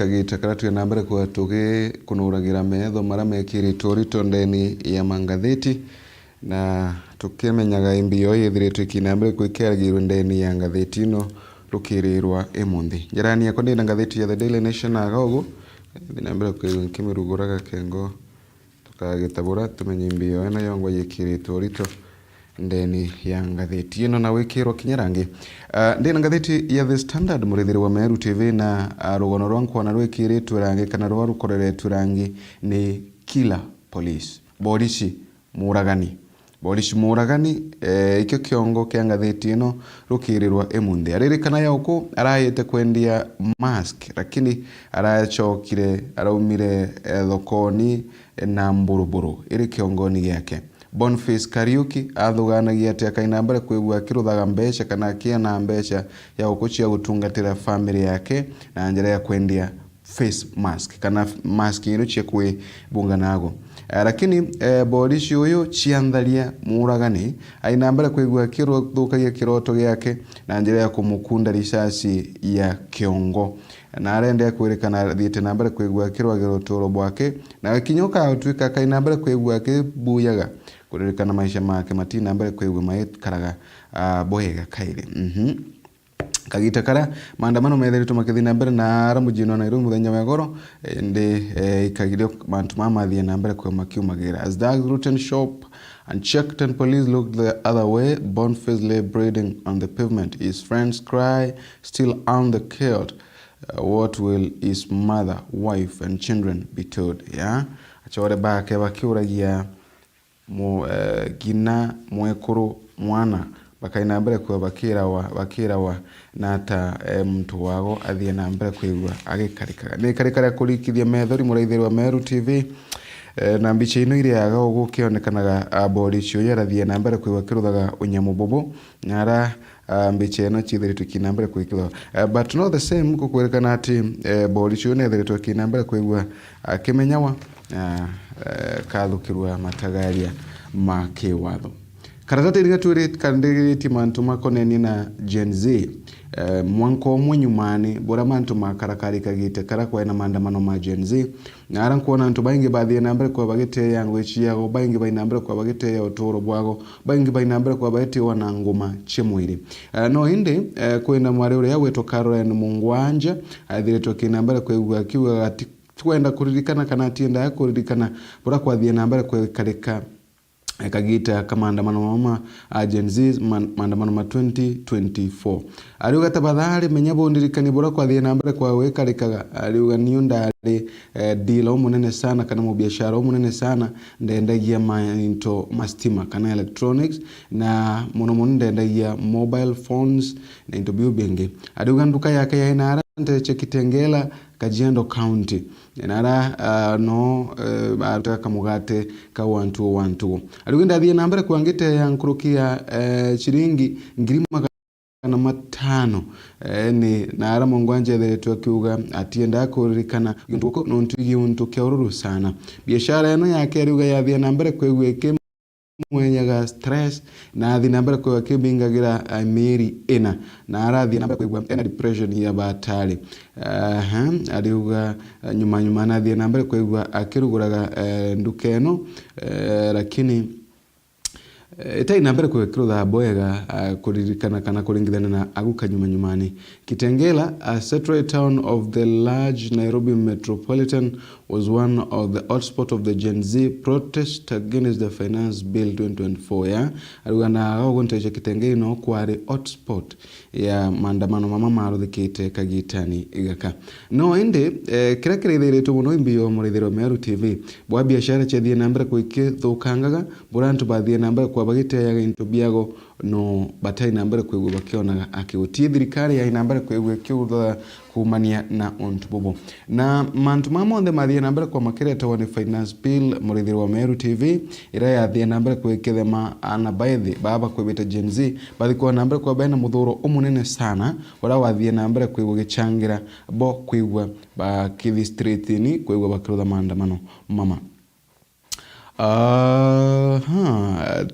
kagita karatu na mbere kwa tuge kunuragira metho mara mekirito rito ndeni ya mangatheti na tukimenyaga imbio yithiritwe kinambere kwikiragirwo ndeni ya ngatheti no rukirirwa emundi njirani yako ndi na ngatheti ya The Daily Nation agago ndinambere kwimiruguraga kengo tukagitabura tumenye imbio na yongwa yikirito rito ndeni ya ngatheti ino na wikirwo kinyarangi ndina ngatheti ya The Standard murithiri wa Meru TV na rugono rwankwa na rwikiritwe rangi kana rwarukoreretwe rangi ni killer police Borishi Muragani ikyo kiongo kia ngatheti ino rukirirwa emundi aririkana yauko arayete kwendia mask lakini arachokire araumire thokoni na mburuburu iri kiongoni yake Boniface Kariuki athuganagia ati akainambere kwigua kiruthaga mbeca kana kiana mbeca ya ukuchia gutungatira family yake na njira ya kwendia face mask kana mask ino cia kwi bunga nago lakini Borishi uyu chiandharia Muragani ainambere kwigua kiruthukagia kiroto yake na njira ya kumukunda risasi ya kiongo na arende kwirikana thiete nambere kwigua kirwagiro toro bwake na kinyoka atwika kainambere kwigua kibuyaga kuririkana maisha make matina mbere kwigua maikaraga boyega kaire kagita kara maandamano metherito makithina mbere na aramujino na irumu muthenya wa goro ndi ikagirio mantu mamathie na mbere kwa makiumagira as the rotten shop and checked and police looked the other way. Boniface lay bleeding on the pavement, his friends cry still on the killed. What will his mother, wife and children be told? Yeah, achore bake bakiuragia gina mwekuru mwana bakaina mbere kwa bakira wa na ata mtu wago athie na mbere kwigua agikarikaga ni karikara kurikithia methori muraithiri wa Meru TV na mbica ino ire yaga gukionekanaga Borishi uyu arathie na mbere kwigua kiruthaga unyamu bubu na ara mbica ino chithiritu kinambere kwigua but not the same kukwerekana ati Borishi uyu nethiritu kinambere kwigua kimenyawa kathukirwa matagaria ma kiwatho karatati ringaturi kandiriti mantu makoneni na Gen Z mwanko mwenyumani bora mantu makarakarika gite karakwa na maandamano ma Gen Z na arankuona antu baingi baadhi na mbere kwa bagete yangu echi yago baingi baina mbere kwa bagete ya otoro bwago baingi baina mbere kwa bagete wana ngoma chemwiri no inde kwenda mware ure yawe to Caroline Mungwanja athiretwo kinambere kwa kiwa ati twenda kuririkana kana atienda kuririkana bora kwa thie nambere kwa karika kagita kama maandamano mama Gen Z maandamano ma 2024 ariuga tabadhari menyabo ndirikani bora kwa thie nambere kwa wekarikaga ariuga niunda ari deal munene sana kana mu biashara munene sana ndendagia into mastima kana electronics na muno ndendagia mobile phones na into biobenge ariuga nduka yake ya inara nteche Kitengela Kajiado County nara no ataka mugate ka 1212 aliwenda thie nambere kwangite ya nkurukia chiringi ngirima kana matano ni nara Mungwanja theretwa kiuga atienda kuririkana ntuko ntugi untukia ururu sana biashara eno yake aliuga ya thie nambere kwegweke mwenyaga stress na athi nambere kwa kibingagira meri ena na arathi nambere kwa ena depression ya batali aliuga nyuma na athi nambere kwa akiruguraga ndukeno lakini etai nambere kwa kirutha boyega kuririkana kana kuringithana na aguka nyumani Kitengela, a central town of the large Nairobi metropolitan, was one of the hotspot of the Gen Z protest against the finance bill 2024 ya arugana agonteje Kitengela no kwari hotspot ya maandamano mama maruthikite kagitani igaka no inde kirakire ithiretu muno imbio murithiro Meru TV bwa biashara chethie nambere kwike thukangaga burantu bathie nambere kwa bagite ya into biago no batai nambere kwigwa bakiona akiutie thirikari ya nambere kwigwa kiutha kumania na ontububu na mantu mamonde mathie nambere kwa makireta wa finance bill murithiro wa Meru TV ira ya thie nambere kwikethema ana baithi baba kwibita Gen Z bathi kwa nambere kwa baina muthuro umunene sana wala wathie nambere kwigwa gichangira bo kwigwa ba kithi street ni kwigwa bakirutha maandamano mama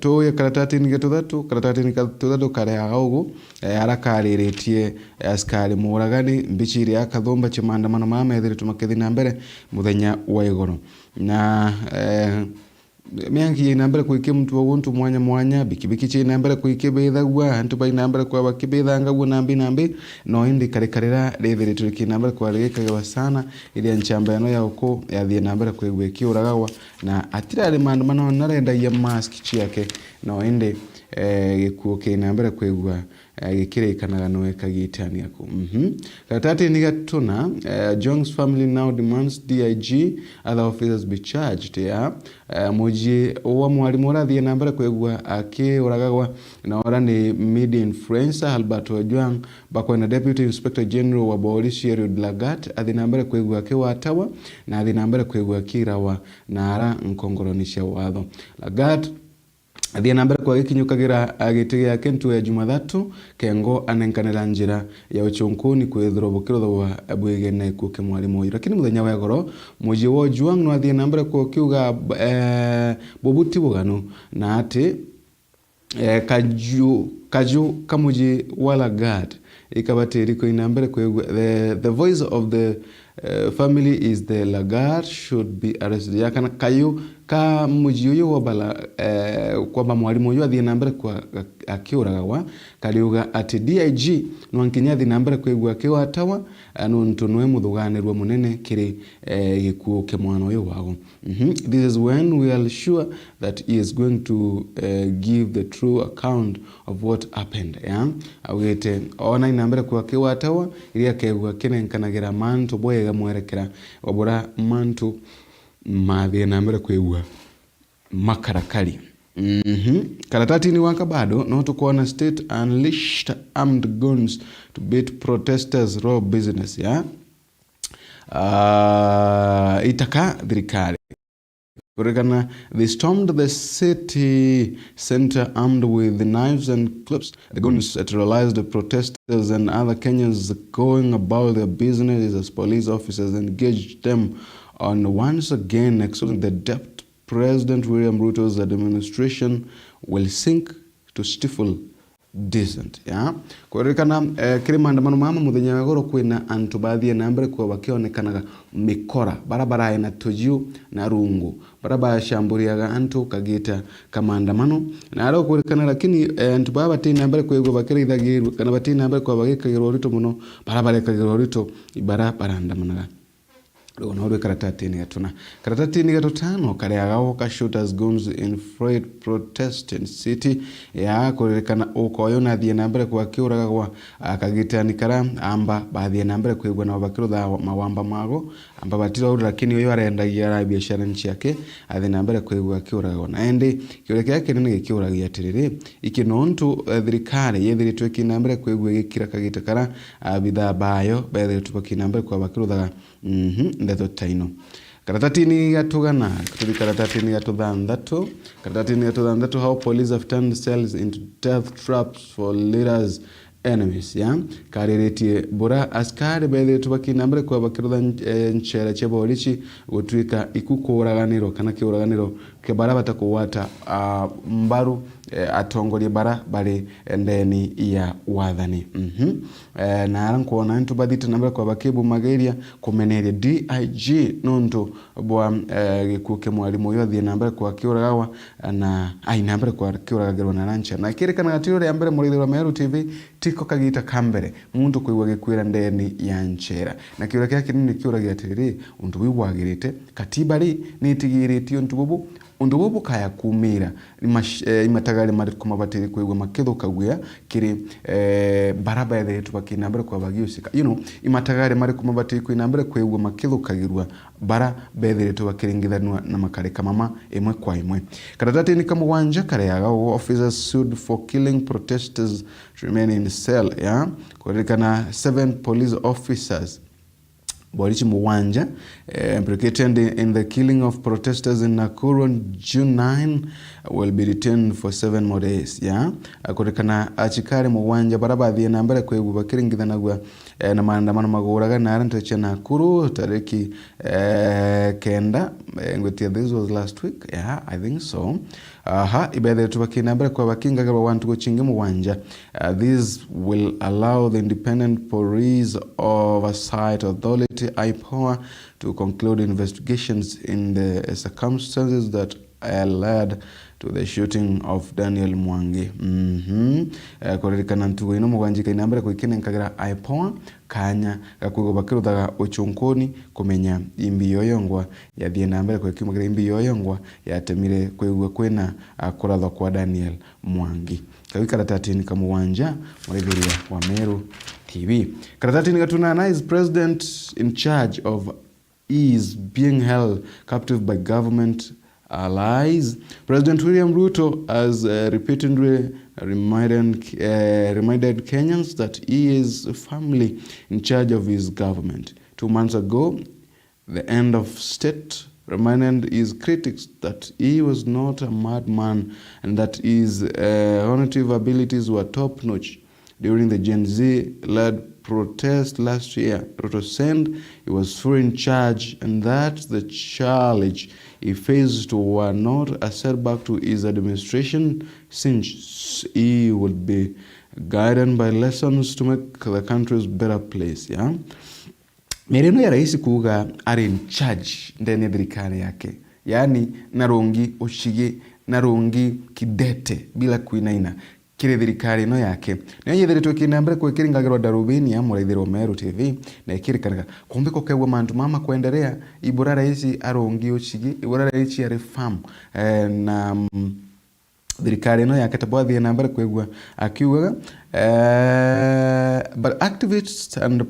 to ya karatatini gatũthatũ kareaga ũguo arakarĩrĩtie askari mũragani mbiciri ya kathomba cha maandamano mamethiritwo makĩthi na mbere muthenya wa igũrũ na miangi ina mbere kuikia mtu wontu mwanya bikibiki chi ina mbere kuikia bethagwa antu ba ina mbere kwa bakibethanga gwa nambi no indi karikarira rethiritwo ina mbere kwa regekaga sana ili anchamba yano ya uko yathie na mbere kwegwekio uragagwa na atirari maandamano narenda ya mask chiake no indi gikuo kina mbere kwegwa gikirikanaga no ekagitania ko katati ni gatuna Jong's family now demands DIG other officers be charged ya muji wa mwalimu rathie na mbere kwegwa uragagwa na ora ni media influencer Albert Ojwang bakwa na deputy inspector general wa polisi Eliud Lagat athi na mbere kwegwa watawa na athi na mbere kwegwa kirawa na ara nkongoronisha watho Lagat athie na mbere kwa gikinyukagira agitege yake ntu ya Jumathatu kengo anenkanira njira ya uchunkuni kwithiro bukiro wa bwigene kuke mwalimu uyu lakini muthenya wa goro muji wa Ojwang no athie na mbere kwa kiuga bobuti buganu na ati kaju kamuji wala God ikabate riko ina mbere kwa the voice of the family is the Lagat should be arrested yakana kayu ka muji uyu wabala kwamba mwalimu uyu athie na mbere kwa akiuragawa kaliuga ati DIG no nkinya athie na mbere kwegwa akiwatawa no ntunwe muthuganirwa munene kiri gikuo ke mwana uyu wago this is when we are sure that he is going to give the true account of what happened awete ona ina mbere kwa akiwatawa iria kegwa kinenkanagira mantu boyega mwerekera wabura mantu mathie na mbere kwegwa makarakari karatati ni waka bado no tukuona state unleashed armed guns to beat protesters raw business itaka thirikari Kurigana, they stormed the city center armed with knives and clubs. The guns terrorized the protesters and other Kenyans going about their business as police officers engaged them on once again exposing the debt President William Ruto's administration will sink to stifle decent kurikana kiri maandamano mama muthenya wa goro kwina antu bathie na mbere kwa bakionekanaga mikora barabara ina tojiu na rungu barabara shamburiaga antu kagita kamaandamano na aro kurikana lakini antu baba tina mbere kwa bakira ithagirwa kana batina mbere kwa bagikagirwa rito muno barabara kagirwa rito barabara andamanaga Unauri karatati ni gatuna. Karatati ni gatutano kareagao ka shooters guns in Freud protest in city ya kurekana ukoyo na thie nambere kwa kiuraga kwa akagitani kara amba baadhi nambere kwigwa na bakiro tha mawamba mago amba batira uri lakini uyo arendagia ra biashara nchi yake athi nambere kwigwa kiuraga na endi kiureke yake ni gikiuragia atiriri ikinontu thirikari yethiritwe kinambere kwigwa gikira kagita kara bitha bayo bethe tupaki nambere kwa bakiro tha ndeto taino karatatini gatugana kuturi karatatini gatuthandatu karatatini gatuthandatu how police have turned cells into death traps for leaders enemies kariretie bora askari bethe tubaki nambere kwa bakirutha nchera chebolichi gutwika ikukuraganiro kana kiuraganiro ke bara batakuwata mbaru atongorie bara bari ndeni ya wathani na arankuona ntu bathite nambere kwa bakibu mageria kumeneria DIG nonto bwa gikuke mwalimu yo thie nambere kwa kiuragawa na ai nambere kwa kiuragirwa na rancha na kirikana gatiro ya mbere murithirwa Meru TV tiko kagita kambere muntu kuigwa gikwira ndeni ya nchera na kiurake yake ni kiuragia tiriri untu wibwagirite katiba ri nitigiritio untu bubu kaya kumira imatagale mari kumabatiri kuigwa makithuka guya kiri baraba ya tubaki nambere kwa bagiusika imatagale mari kumabatiri kuinambere kuigwa makithukagirwa bara bethere tubakiringithanwa na makareka mama imwe kwa imwe karatati ni kama wanja kareaga officers sued for killing protesters remain in cell kurekana 7 police officers Borichi Muwanja implicated in the killing of protesters in Nakuru on June 9 will be detained for 7 more days. Kurekana achikari Muwanja baraba thie nambere kwegwa bakiringithanagwa na maandamano maguraga na ntache Nakuru tariki kenda ngwetia this was last week. Yeah, I think so. Ibethe tubakina mbere kwa bakinga gaba wantu gochinge muwanja. This will allow the Independent Police Oversight Authority IPOA to conclude investigations in the circumstances that led to the shooting of Daniel Mwangi. Korerikana ntugo ino mugwanjika inambere kuikene nkagira IPOA kanya gakugo bakiruthaga uchunkoni kumenya imbi yoyongwa yathie nambere kuikimagira imbi yoyongwa yatemire kwigwa kwina kurathwa kwa Daniel Mwangi. Kawi karatatini kamuwanja mwaithiria wa Meru TV. Karatatini gatunana is president in charge of is being held captive by government allies. President William Ruto has repeatedly reminded Kenyans that he is firmly in charge of his government. 2 months ago, the end of state reminded his critics that he was not a madman and that his cognitive abilities were top-notch. During the Gen Z-led protest last year, Ruto said he was fully in charge and that the challenge he faced were not a setback to his administration, since he would be guided by lessons to make the country's better place. Yeah? Mereno ya raisi kuuga are in charge ndani thirikari yake. Yani narongi oshige narongi kidete bila kuinaina kire thirikari no yake. Niyo yethiritwe kinambere kwikiringagirwa Darubini ya Muraithiro Meru TV na ikirikanaga kumbe ko kegwa mantu mama kuendelea ibura raisi arongi oshige ibura raisi ya reform na thirikari no yake tabwathie nambere kwegwa akiugaga but activists and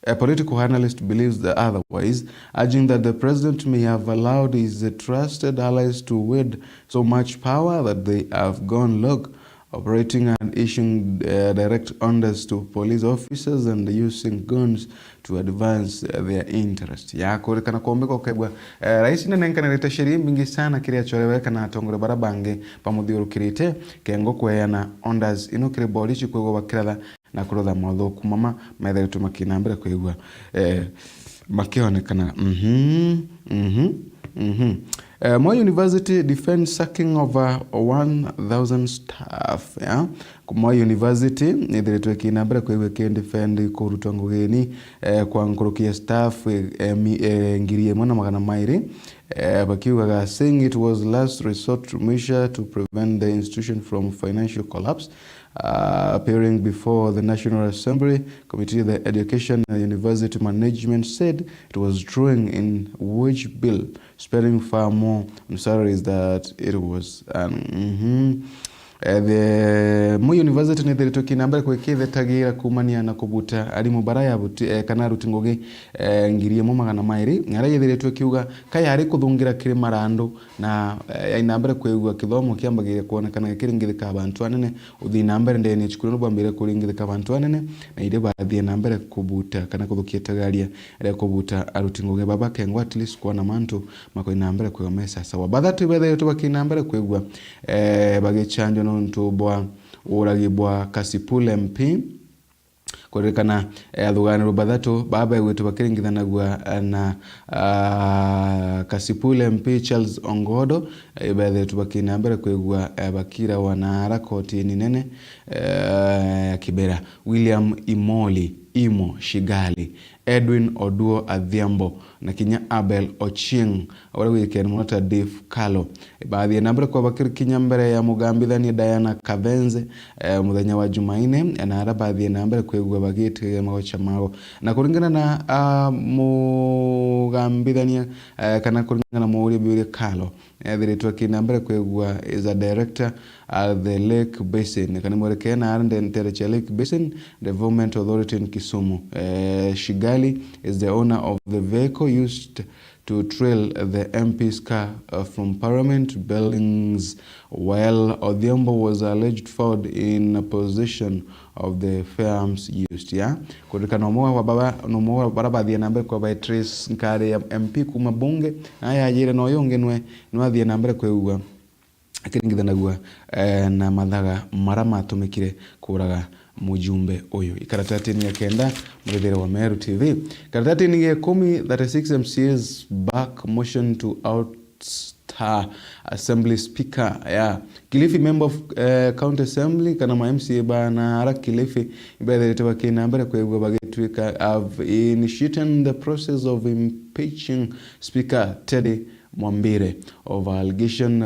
a political analyst believes the otherwise, urging that the president may have allowed his trusted allies to wield so much power that they have gone rogue, operating and issuing direct orders to police officers and using guns to advance their interest. Yako kana kuombeka kwegwa rais nenenka nileta sheria mingi sana kile achoreweka na atongore barabange pamudhiuru kirite kengo kweyana orders ino kire bolichi kwegwa bakira na kurotha mothoku mama methe makinambira kwigwa makionekana Moi University defends sacking over 1,000 staff. Yeah? Moi University nithiritwe kinambira kwigwa defend kurutwa ngugeni kwa nkurukia staff ngiri 1,200 bakiugaga saying it was last resort measure to prevent the institution from financial collapse. Appearing before the National Assembly Committee, the Education and University Management said it was drawing in wage bill, spending far more on salaries that it was. The Moi University nithirito kinambere kwikithe tagira kumania na kubuta arimu baraya kana rutingoge ngiri 1,200 ngara yithirito kiuga kaya ari kuthungira kiri marando na inambere kwigwa kithomo kiambagira kuonekana kiringithika abantu anene uthi nambere ndene chukuru no bambire kuringithika abantu anene na ide bathie nambere kubuta kana kuthukia tagaria ere kubuta arutingoge baba kengwa at least kuona mantu mako inambere kwa mesa sawa bathatu bethe yoto bakinambere kwigwa bagichanjo ntubwa uragibwa Kasipul MP kurekana athuganiro bathatu baba egwetu bakiringithanagwa na Kasipul MP Charles Ongodo bethe tubakina mbere kwegwa bakira wana koti nene Kibera William Imo Shigali Edwin Oduo Adhiambo na Kinya Abel Ochieng wale weekend monota Dave Kalo baadhi ya nambere kwa bakiri Kinya mbere ya mugambithania Diana Kavenze muthenya wa Jumaine na ara baadhi ya nambere kwegwa bagite magocha mao na kuringana na mugambithania kana kuringana na muri biure Kalo thiritwa kinambere kwegwa is a director at the Lake Basin kana mwerekena arende ntere Lake Basin Development Authority in Kisumu. Shigali is the owner of the vehicle used to trail the MP's car from Parliament buildings, while Odhiambo was alleged found in possession of the firearms used. Yeah, kutoka nomoa baraba thia nambe kwa by trace nkare ya MP kuma bunge aya ajira no yongenwe no thia nambe kwegwa akiringithanagwa na mathaga mara matumikire kuraga mujumbe uyu. Ikaratati ni ya kenda murithire wa Meru TV. Ikaratati ni ya 10 36 MCAs back motion to outstar assembly speaker. Yeah. Kilifi member of county assembly kana ma MCA bana hara Kilifi ibethe wakina mbere kwegwa bagetwika have initiated the process of impeaching speaker Teddy Mwambire of allegation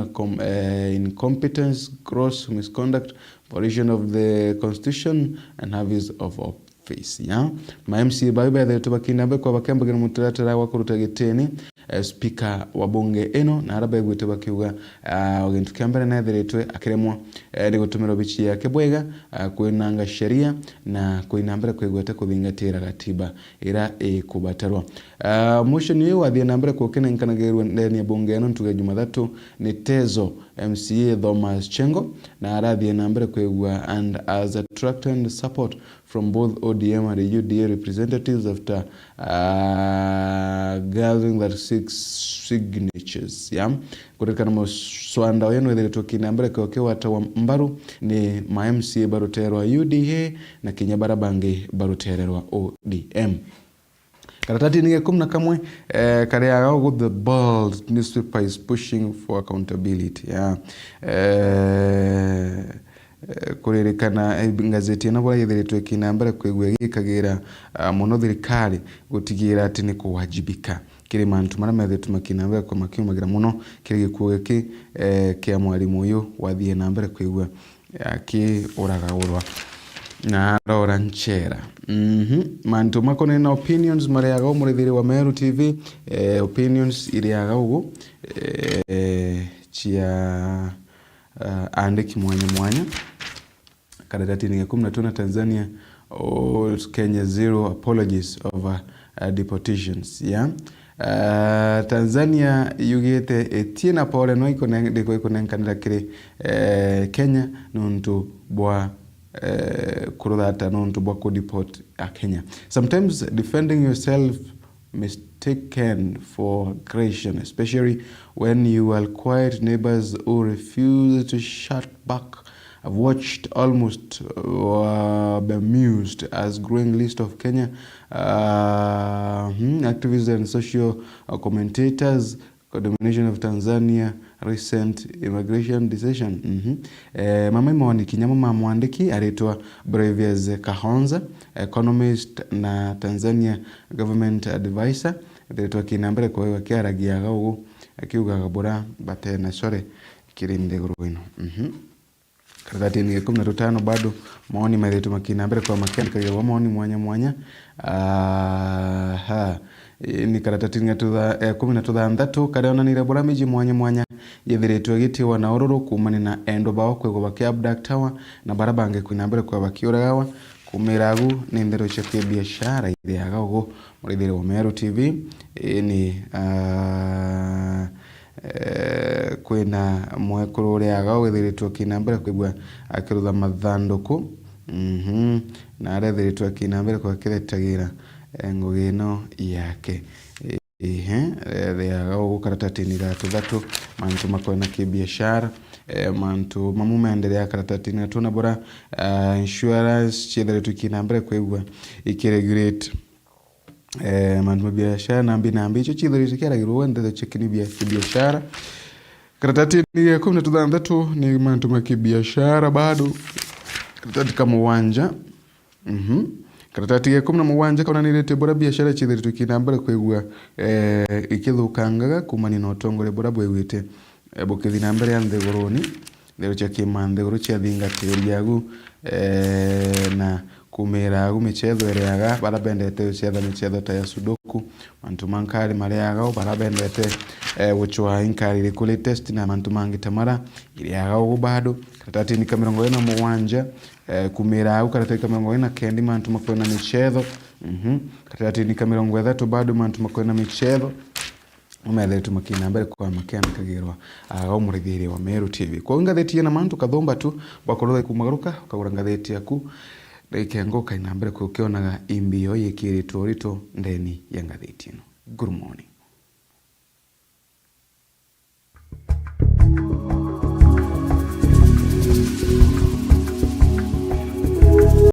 incompetence, gross misconduct, violation of the constitution and abuse of office. Yeah, ma MCA baibethe tubakina kwa bakambagana mutaratara wa kuruta giteni speaker wa bunge eno na araba gwite bakiuga ogintu kiambere na thiritwe akiremwa ni gutumira bichi yake bwega kuinanga sheria na kuinambere kwigwete kubingatira ratiba ira kubatarwa motion yo wathie nambere kukene nkanagerwa ndani ya bunge eno ntuge Jumathatu ni Tezo MCA Thomas Chengo na arathie nambere kwigwa and as attracted support from both ODM and UDA representatives after gathering that 6 signatures. Yeah, kurekana muswanda wenu wethiritwo kinambere kwa watawa mbaru ni ma MCA baruterwa UDA na Kinyabara bangi baruterwa ODM. Karatati ni 11 kariaga go the bold newspaper is pushing for accountability. Yeah. Kurerekana gazeti nabora yethiritwe kinambere kwegwa gikagira muno thirikari gutigira ati ni kuwajibika kiri mantu mara methetuma kinambere kwa makiumagira muno kiri gikuo giki kia mwalimu uyu wathie nambere kwegwa ki uragaurwa na rora nchera. Mantu makone na opinions mariaga murithiri wa Meru TV opinions iriaga ugu chia andiki mwanya karatati ni 15 Tanzania Kenya zero apologies over deportations. Yeah, Tanzania yugete etina pole no ikonenkanira kiri Kenya nuntu bwa kuruthata nuntu bwa ku deport a Kenya. Sometimes defending yourself mistaken for aggression, especially when you are quiet neighbors who refuse to shut back. I've watched almost bemused as growing list of Kenya activists and social commentators condemnation of Tanzania recent immigration decision. Mama Mwani Kinyama Mwandiki aritwa Brevias Kahonza, economist na Tanzania government advisor. Aritwa kinambere kwa hiyo kiaragiaga ugu akiuga gabura batena sore kirinde guruino. Karatati ni 15 bado maoni maeletu makinambere kwa makiandika ya maoni mwanya. Ni karatati ni 16 kariona ni rebora miji mwanya yethiritwe gitiwa na ururu kumani na endo bao kwego bakia abductawa na barabange kwinambere kwa bakiuragawa kumiragu ni ndero chake biashara iriaga ugo murithire wa Meru TV ni kwina mwekuru uriaga wethiritwe kinambere kwigwa akirutha mathanduku na arethiritwe kinambere kwa kiretagira ngugino yake thiaga ugu karatati ni 3 mantu makona kibiashara mantu mamumenderea karatati ni tuna bora insurance chedheretu kinambere kwigwa ikiregulate mantu biashara nambi icho chidhiriti kiragirwa ndethe chekini biashara. Karatati ni 13 ni mantu makibiashara bado karatati kama uwanja karatati ya 11 kana nirete bora biashara chithiritu kinambere kwegwa ikithukangaga kumani no tongore bora bwegwite bukithi nambere ya nthegoroni lero cha kimande goro cha thingatiriagu na kumira gumichetho eriaga barabendete chetha michetho ta ya sudoku mantu mankari mariaga barabendete guchwa inkari kule test na mantu mangitamara iriaga ugo bado karatati ni 47 kumira karatati 49 mantu makwena michetho karatati ni 30 bado mantu makwena michetho umeeletu makina mbere kwa makena kagirwa au murithiri wa Meru TV kwa ngatheti na mantu kathomba tu bakorothe kumagaruka ukagura ngatheti yaku ikengoka ina mbere kwa ukionaga imbio yikiritwo rito ndeni ya ngatheti ino. Good morning.